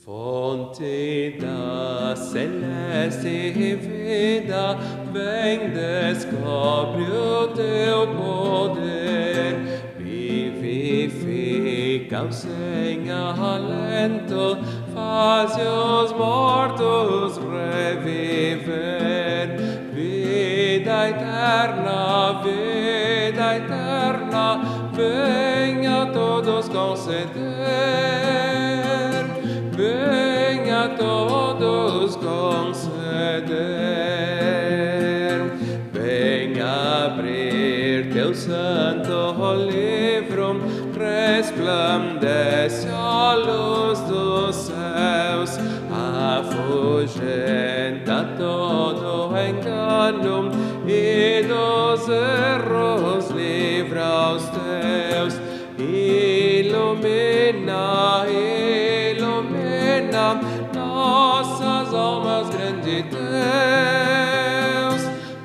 Fonte da celeste vida, vem, descobre o teu poder, vivifica os sem alento, faz os mortos reviver. Vida eterna, venha a todos conceder. Venha a todos conceder. Venha abrir teu santo livro, resplandece a luz dos céus, afugenta todo engano e dos erros livra os teus. Ilumina nossas almas, grande Deus,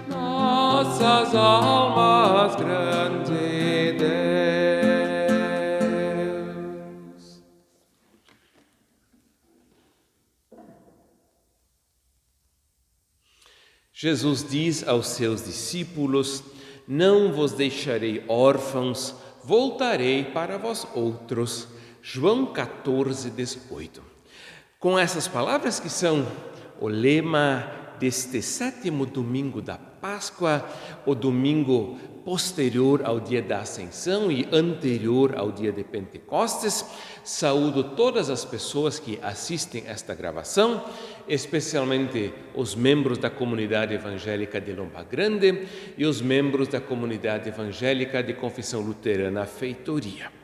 nossas almas, grande Deus. Jesus diz aos seus discípulos: não vos deixarei órfãos, voltarei para vós outros. João 14, 18. Com essas palavras que são o lema deste 7º domingo da Páscoa, o domingo posterior ao dia da Ascensão e anterior ao dia de Pentecostes, saúdo todas as pessoas que assistem esta gravação, especialmente os membros da comunidade evangélica de Lomba Grande e os membros da comunidade evangélica de Confissão Luterana Feitoria.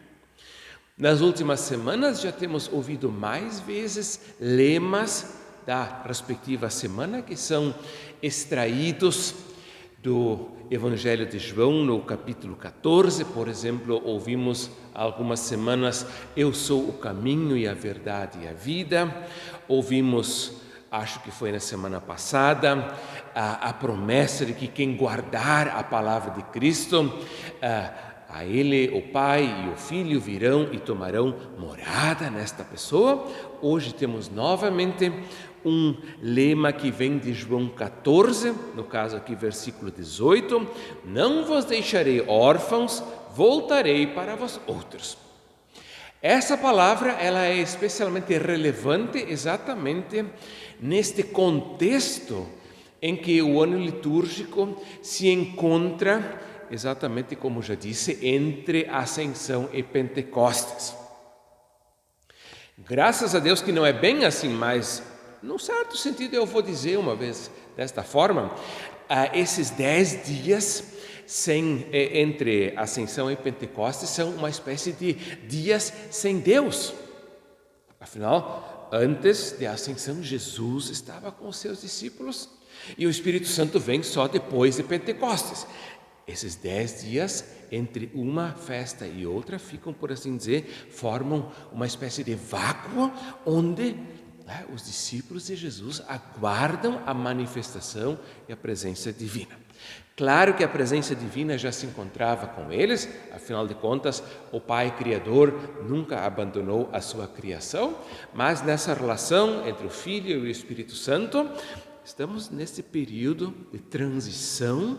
Nas últimas semanas já temos ouvido mais vezes lemas da respectiva semana que são extraídos do Evangelho de João no capítulo 14. Por exemplo, ouvimos há algumas semanas: eu sou o caminho e a verdade e a vida. Ouvimos, acho que foi na semana passada, a promessa de que quem guardar a palavra de Cristo, a ele, o Pai e o Filho virão e tomarão morada nesta pessoa. Hoje temos novamente um lema que vem de João 14, no caso aqui versículo 18: não vos deixarei órfãos, voltarei para vós outros. Essa palavra ela é especialmente relevante exatamente neste contexto em que o ano litúrgico se encontra, exatamente como já disse, entre Ascensão e Pentecostes. Graças a Deus que não é bem assim, mas num certo sentido eu vou dizer uma vez desta forma, esses 10 dias entre Ascensão e Pentecostes são uma espécie de dias sem Deus. Afinal, antes de Ascensão, Jesus estava com os seus discípulos e o Espírito Santo vem só depois de Pentecostes. Esses 10 dias entre uma festa e outra ficam, por assim dizer, formam uma espécie de vácuo onde os discípulos de Jesus aguardam a manifestação e a presença divina. Claro que a presença divina já se encontrava com eles, afinal de contas, o Pai Criador nunca abandonou a sua criação, mas nessa relação entre o Filho e o Espírito Santo, estamos nesse período de transição,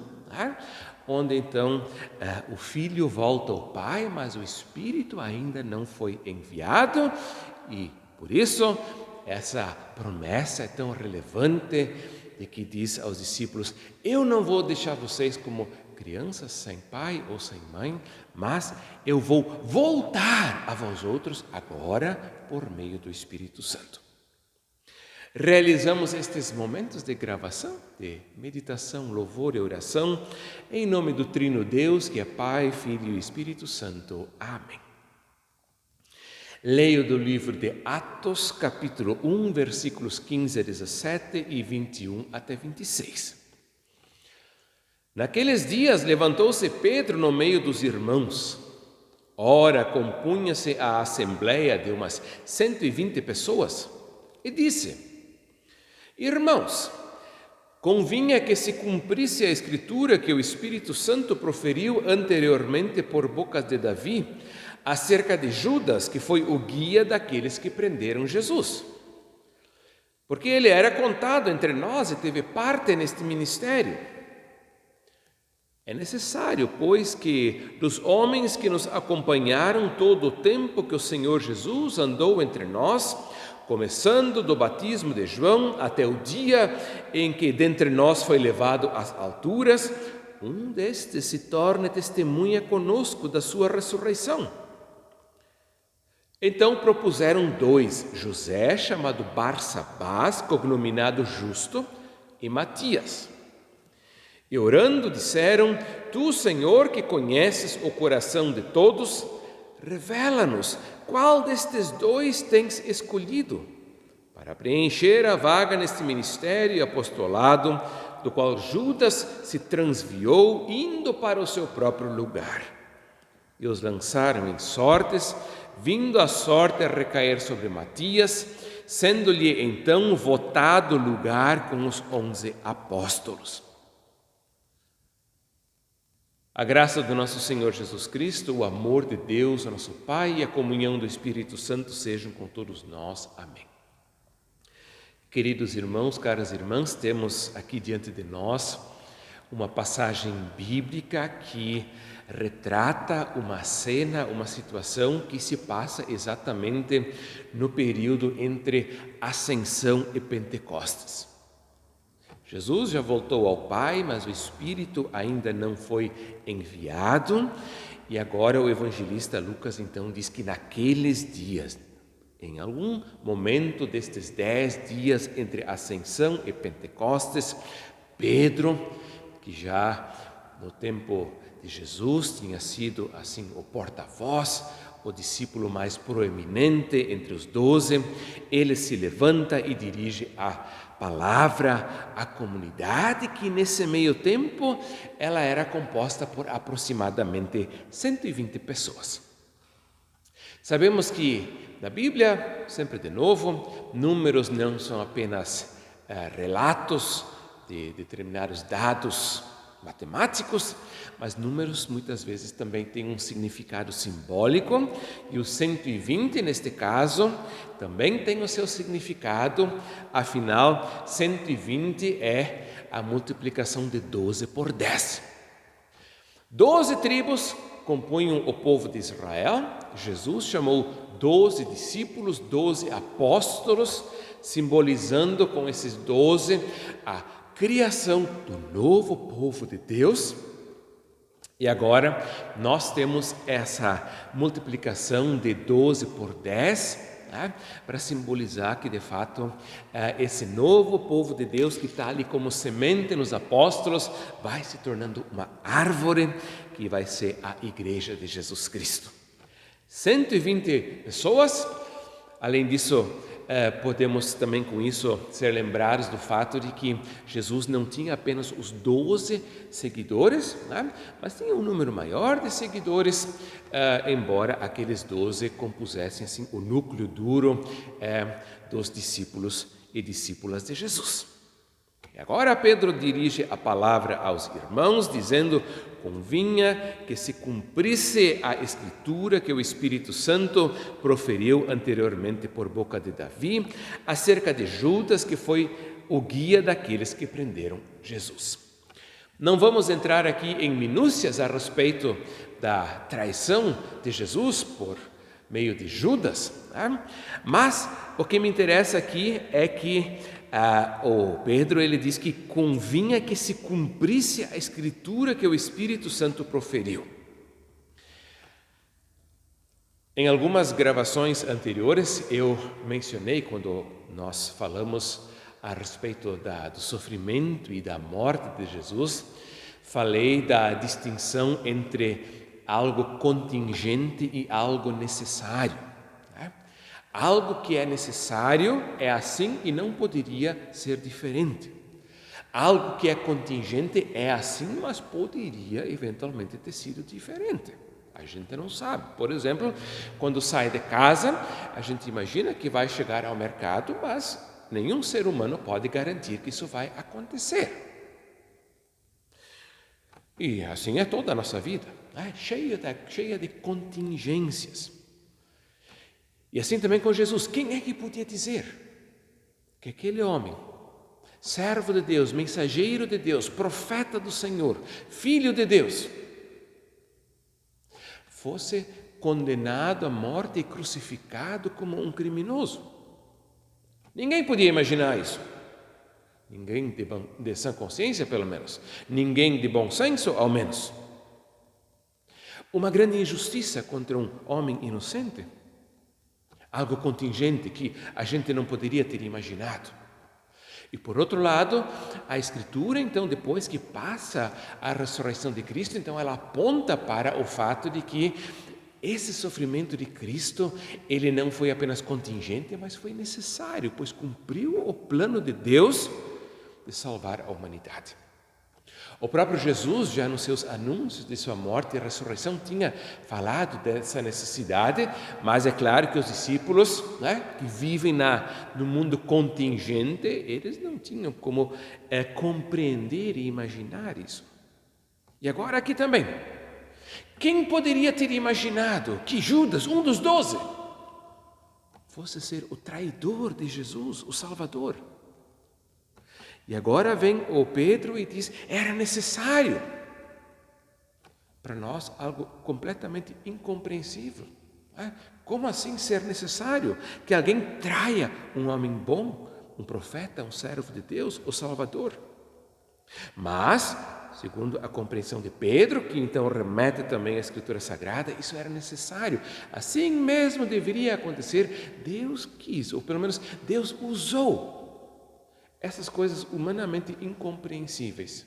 onde então o Filho volta ao Pai, mas o Espírito ainda não foi enviado, e por isso essa promessa é tão relevante de que diz aos discípulos: eu não vou deixar vocês como crianças sem pai ou sem mãe, mas eu vou voltar a vós outros agora por meio do Espírito Santo. Realizamos estes momentos de gravação, de meditação, louvor e oração, em nome do Trino Deus, que é Pai, Filho e Espírito Santo. Amém. Leio do livro de Atos, capítulo 1, versículos 15 a 17 e 21 até 26. Naqueles dias levantou-se Pedro no meio dos irmãos. Ora, compunha-se a assembleia de umas 120 pessoas, e disse: irmãos, convinha que se cumprisse a Escritura que o Espírito Santo proferiu anteriormente por boca de Davi, acerca de Judas, que foi o guia daqueles que prenderam Jesus. porque ele era contado entre nós e teve parte neste ministério. É necessário, pois, que dos homens que nos acompanharam todo o tempo que o Senhor Jesus andou entre nós, começando do batismo de João até o dia em que dentre nós foi levado às alturas, um destes se torne testemunha conosco da sua ressurreição. Então propuseram 2, José, chamado Barsabás, cognominado Justo, e Matias. E orando disseram: Tu, Senhor, que conheces o coração de todos, revela-nos qual destes 2 tens escolhido para preencher a vaga neste ministério e apostolado, do qual Judas se transviou, indo para o seu próprio lugar. E os lançaram em sortes, vindo a sorte a recair sobre Matias, sendo-lhe então votado lugar com os 11 apóstolos. A graça do nosso Senhor Jesus Cristo, o amor de Deus, nosso Pai, e a comunhão do Espírito Santo sejam com todos nós. Amém. Queridos irmãos, caras irmãs, temos aqui diante de nós uma passagem bíblica que retrata uma cena, uma situação que se passa exatamente no período entre Ascensão e Pentecostes. Jesus já voltou ao Pai, mas o Espírito ainda não foi enviado, e agora o evangelista Lucas então diz que naqueles dias, em algum momento destes 10 dias entre Ascensão e Pentecostes, Pedro, que já no tempo de Jesus tinha sido assim o porta-voz, o discípulo mais proeminente entre os 12, ele se levanta e dirige a palavra à comunidade, que nesse meio tempo ela era composta por aproximadamente 120 pessoas. Sabemos que na Bíblia, sempre de novo, números não são apenas relatos de determinados dados matemáticos, mas números muitas vezes também têm um significado simbólico, e o 120, neste caso, também tem o seu significado, afinal, 120 é a multiplicação de 12 por 10. 12 tribos compunham o povo de Israel. Jesus chamou 12 discípulos, 12 apóstolos, simbolizando com esses 12 a criação do novo povo de Deus. E agora nós temos essa multiplicação de 12 por 10, para simbolizar que de fato esse novo povo de Deus que está ali como semente nos apóstolos vai se tornando uma árvore que vai ser a igreja de Jesus Cristo. 120 pessoas, além disso, podemos também com isso ser lembrados do fato de que Jesus não tinha apenas os 12 seguidores, mas tinha um número maior de seguidores, embora aqueles 12 compusessem assim, o núcleo duro dos discípulos e discípulas de Jesus. E agora Pedro dirige a palavra aos irmãos, dizendo: convinha que se cumprisse a escritura que o Espírito Santo proferiu anteriormente por boca de Davi, acerca de Judas, que foi o guia daqueles que prenderam Jesus. Não vamos entrar aqui em minúcias a respeito da traição de Jesus por meio de Judas, mas o que me interessa aqui é que o Pedro ele diz que convinha que se cumprisse a escritura que o Espírito Santo proferiu. Em algumas gravações anteriores eu mencionei, quando nós falamos a respeito do sofrimento e da morte de Jesus, falei da distinção entre algo contingente e algo necessário. Algo que é necessário é assim e não poderia ser diferente. Algo que é contingente é assim, mas poderia eventualmente ter sido diferente. A gente não sabe. Por exemplo, quando sai de casa, a gente imagina que vai chegar ao mercado, mas nenhum ser humano pode garantir que isso vai acontecer. E assim é toda a nossa vida, cheia de contingências. E assim também com Jesus. Quem é que podia dizer que aquele homem, servo de Deus, mensageiro de Deus, profeta do Senhor, filho de Deus, fosse condenado à morte e crucificado como um criminoso. Ninguém podia imaginar isso. Ninguém de sã consciência, pelo menos. Ninguém de bom senso, ao menos. Uma grande injustiça contra um homem inocente. Algo contingente que a gente não poderia ter imaginado. E por outro lado, a Escritura, então, depois que passa a ressurreição de Cristo, então ela aponta para o fato de que esse sofrimento de Cristo, ele não foi apenas contingente, mas foi necessário, pois cumpriu o plano de Deus de salvar a humanidade. O próprio Jesus, já nos seus anúncios de sua morte e ressurreição, tinha falado dessa necessidade, mas é claro que os discípulos, que vivem no mundo contingente, eles não tinham como compreender e imaginar isso. E agora aqui também. Quem poderia ter imaginado que Judas, um dos 12, fosse ser o traidor de Jesus, o Salvador? E agora vem o Pedro e diz, era necessário. Para nós, algo completamente incompreensível. Como assim ser necessário que alguém traia um homem bom, um profeta, um servo de Deus, o Salvador? Mas, segundo a compreensão de Pedro, que então remete também à Escritura Sagrada, isso era necessário. Assim mesmo deveria acontecer. Deus quis, ou pelo menos Deus usou essas coisas humanamente incompreensíveis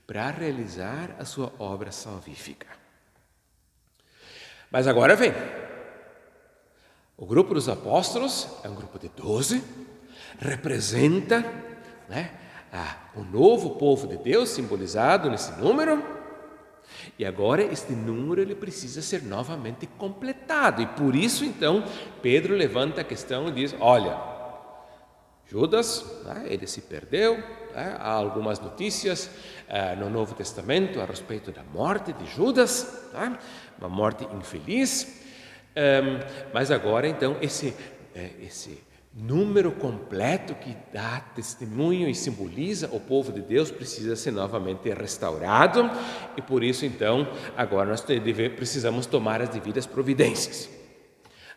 para realizar a sua obra salvífica. Mas agora vem. O grupo dos apóstolos é um grupo de 12, representa o novo povo de Deus, simbolizado nesse número. E agora este número ele precisa ser novamente completado. E por isso, então, Pedro levanta a questão e diz, olha, Judas, ele se perdeu, há algumas notícias no Novo Testamento a respeito da morte de Judas, uma morte infeliz, mas agora então esse número completo que dá testemunho e simboliza o povo de Deus precisa ser novamente restaurado e por isso então agora nós precisamos tomar as devidas providências.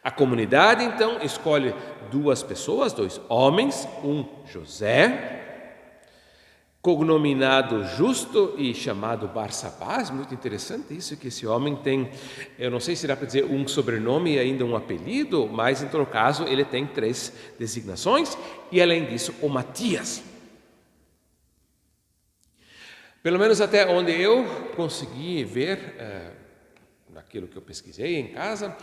A comunidade, então, escolhe 2 pessoas, 2 homens, um José, cognominado Justo e chamado Barsabás. Muito interessante isso, que esse homem tem, eu não sei se dá para dizer um sobrenome e ainda um apelido, mas, em todo caso, ele tem 3 designações e, além disso, o Matias. Pelo menos até onde eu consegui ver, naquilo que eu pesquisei em casa,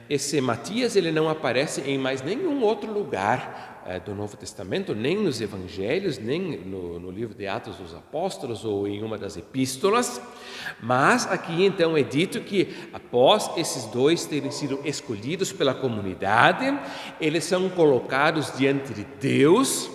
esse Matias ele não aparece em mais nenhum outro lugar do Novo Testamento, nem nos Evangelhos, nem no livro de Atos dos Apóstolos ou em uma das epístolas, mas aqui então é dito que após esses 2 terem sido escolhidos pela comunidade, eles são colocados diante de Deus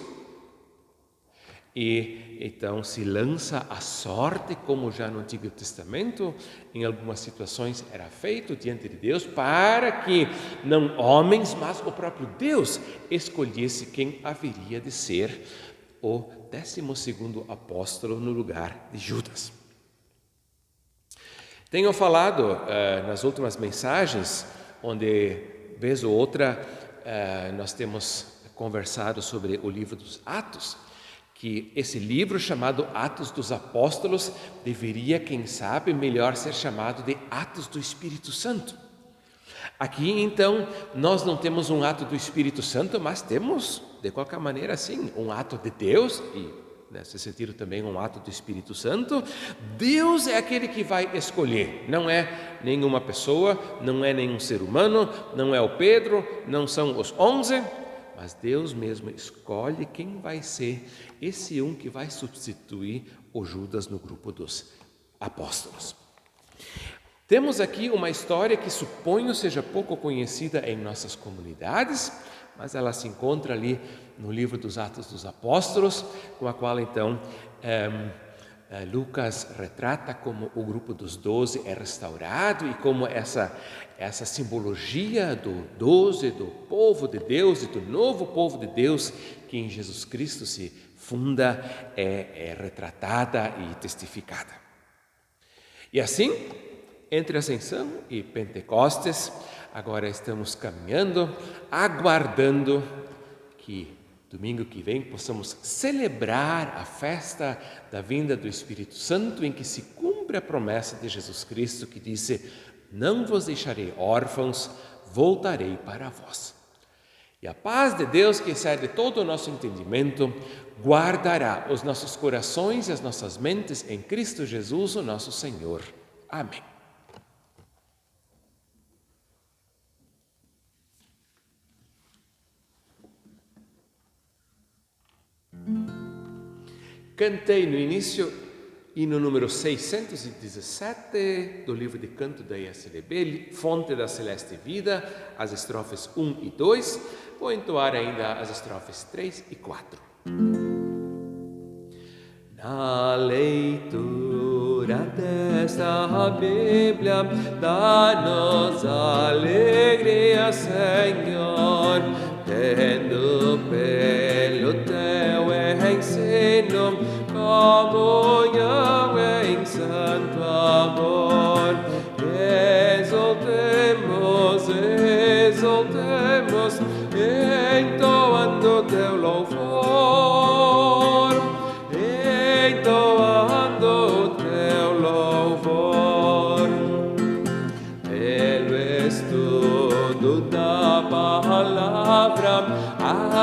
e então se lança a sorte, como já no Antigo Testamento, em algumas situações era feito diante de Deus, para que não homens, mas o próprio Deus escolhesse quem haveria de ser o 12º apóstolo no lugar de Judas. Tenho falado nas últimas mensagens, onde vez ou outra nós temos conversado sobre o livro dos Atos, que esse livro chamado Atos dos Apóstolos deveria, quem sabe, melhor ser chamado de Atos do Espírito Santo. Aqui, então, nós não temos um ato do Espírito Santo, mas temos, de qualquer maneira, sim, um ato de Deus e, nesse sentido, também um ato do Espírito Santo. Deus é aquele que vai escolher, não é nenhuma pessoa, não é nenhum ser humano, não é o Pedro, não são os 11, mas Deus mesmo escolhe quem vai ser esse um que vai substituir o Judas no grupo dos apóstolos. Temos aqui uma história que suponho seja pouco conhecida em nossas comunidades, mas ela se encontra ali no livro dos Atos dos Apóstolos, com a qual então Lucas retrata como o grupo dos 12 é restaurado e como essa simbologia do 12, do povo de Deus e do novo povo de Deus que em Jesus Cristo se funda, é retratada e testificada. E assim, entre Ascensão e Pentecostes, agora estamos caminhando, aguardando que domingo que vem possamos celebrar a festa da vinda do Espírito Santo, em que se cumpre a promessa de Jesus Cristo que disse: não vos deixarei órfãos, voltarei para vós. E a paz de Deus, que excede todo o nosso entendimento, guardará os nossos corações e as nossas mentes em Cristo Jesus, o nosso Senhor. Amém. Cantei no início hino número 617 do livro de canto da ESLB, Fonte da Celeste Vida, as estrofes 1 e 2. Vou entoar ainda as estrofes 3 e 4. Na leitura desta Bíblia, dá-nos alegria, Senhor, tendo pelo teu ensino comunhão em santo amor. Exultemos, entoando teu louvor, entoando teu louvor. Pelo estudo da palavra,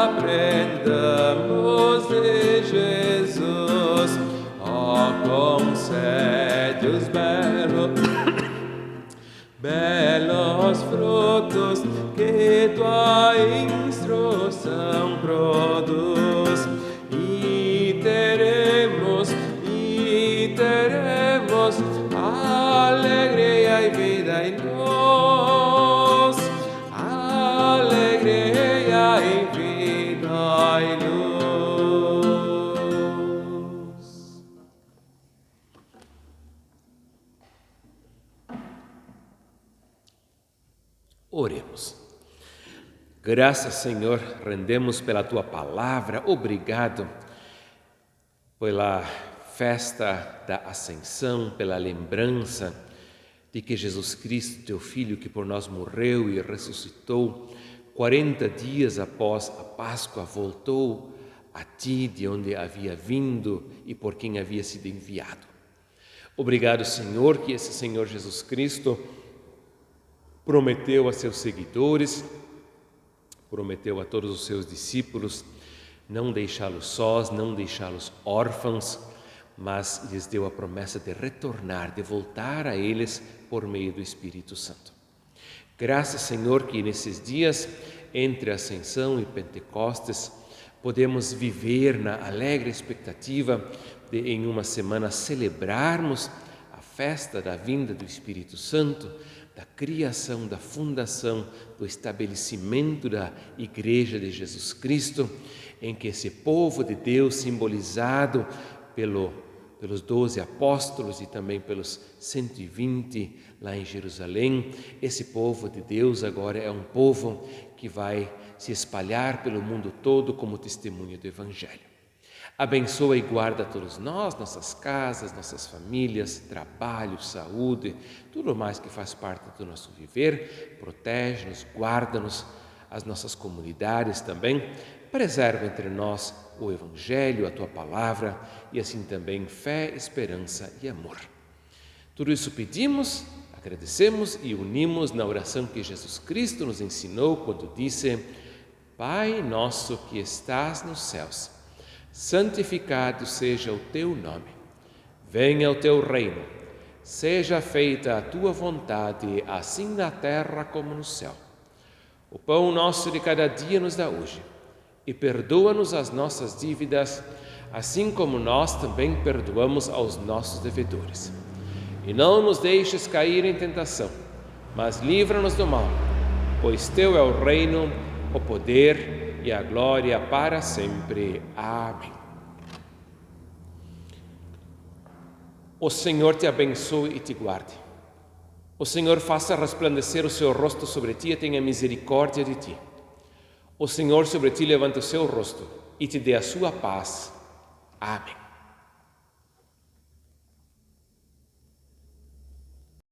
aprendamos de Jesus. Ó, concede os belos frutos que tua instrução produz, e teremos alegria e vida em nós, alegria e vida em luz. Oremos. Graças, Senhor, rendemos pela Tua palavra. Obrigado pela festa da Ascensão, pela lembrança de que Jesus Cristo, Teu Filho, que por nós morreu e ressuscitou, 40 dias após a Páscoa, voltou a Ti, de onde havia vindo e por quem havia sido enviado. Obrigado, Senhor, que esse Senhor Jesus Cristo prometeu a seus seguidores, prometeu a todos os seus discípulos não deixá-los sós, não deixá-los órfãos, mas lhes deu a promessa de retornar, de voltar a eles por meio do Espírito Santo. Graças, Senhor, que nesses dias entre Ascensão e Pentecostes podemos viver na alegre expectativa de, em uma semana, celebrarmos a festa da vinda do Espírito Santo, da criação, da fundação, do estabelecimento da Igreja de Jesus Cristo, em que esse povo de Deus, simbolizado pelos 12 apóstolos e também pelos 120 lá em Jerusalém, esse povo de Deus agora é um povo que vai se espalhar pelo mundo todo como testemunho do Evangelho. Abençoa e guarda todos nós, nossas casas, nossas famílias, trabalho, saúde, tudo mais que faz parte do nosso viver. Protege-nos, guarda-nos, as nossas comunidades também. Preserva entre nós o Evangelho, a Tua Palavra, e assim também fé, esperança e amor. Tudo isso pedimos, agradecemos e unimos na oração que Jesus Cristo nos ensinou quando disse: Pai nosso que estás nos céus, santificado seja o Teu nome. Venha o Teu reino. Seja feita a Tua vontade, assim na terra como no céu. O pão nosso de cada dia nos dá hoje. E perdoa-nos as nossas dívidas, assim como nós também perdoamos aos nossos devedores. E não nos deixes cair em tentação, mas livra-nos do mal, pois Teu é o reino, o poder e a glória para sempre. Amém. O Senhor te abençoe e te guarde. O Senhor faça resplandecer o seu rosto sobre ti e tenha misericórdia de ti. O Senhor sobre ti levanta o seu rosto e te dê a sua paz. Amém.